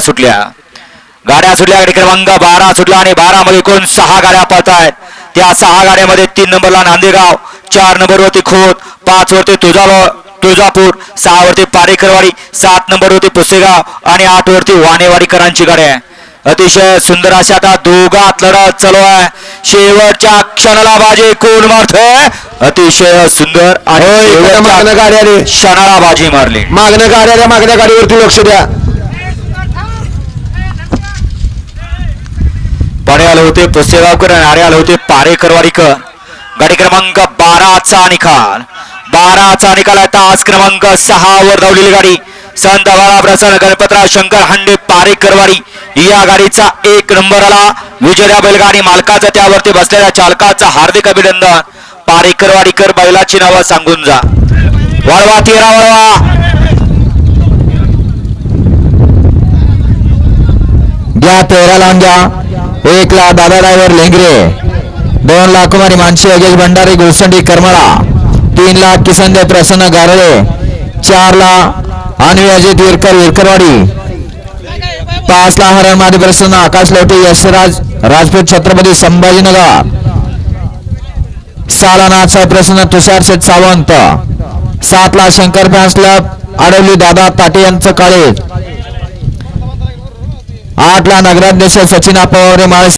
सुटल्या गाडी क्रमांक 12 सुटला आणि 12 मध्ये एकूण 6 गाड्या पळत आहेत. त्या 6 गाड्यामध्ये 3 नंबरला नांदेगाव, 4 नंबरवरती खोत, 5 वरती तुळजापूर, 6 वरती पारेकरवाडी, 7 नंबरवरती पुसेगाव आणि 8 वरती वाणेवाडीकरांची गाडी आहे. अतिशय सुंदर अशा आता दोघात लढत चालू आहे. शेवटच्या क्षणाला बाजी कोण मारतोय? अतिशय सुंदर आणि क्षणाला बाजी मारली. मागण्या गाडीवरती लक्ष द्या. पाणी आले होते पुसेगावकर आणि आले होते पारेकरवाडीकर. गाडी क्रमांक 12चा निकाल. 12चा निकाल आहे. तास क्रमांक 6 वर धावलेली गाडी संत बाळा प्रसन्न गणपतराव शंकर हांडे पारेकरवाडी या गाडीचा 1 नंबर आला. विजया बैलगाडी मालकाचं त्यावरती बसलेल्या चालकाचं हार्दिक अभिनंदन. पारेकरवाडीकर बैलाची नावं सांगून जा. वळवा 13 वळवा. द्या 13 लावून द्या. 1 ला दादा ड्रायव्हर लेंगरे, 2 ला कुमारी मानसी योगेश भंडारी गुळसंडी करमळा, 3 ला किसन दे प्रसन्न गारळे, 4 ला अन्वी अजित विरकरवाडी, 5 ला हरण मादी प्रसन्न आकाश लवटे यशराज राजपूत छत्रपती संभाजीनगर, 6 ला नाथसाहेब प्रसन्न तुषार शेठ सावंत, 7 ला शंकर फॅन्स क्लब आडवली दादा ताटे यांचं काळे, 8 ला नगराध्यक्ष सचिन पवारे माळस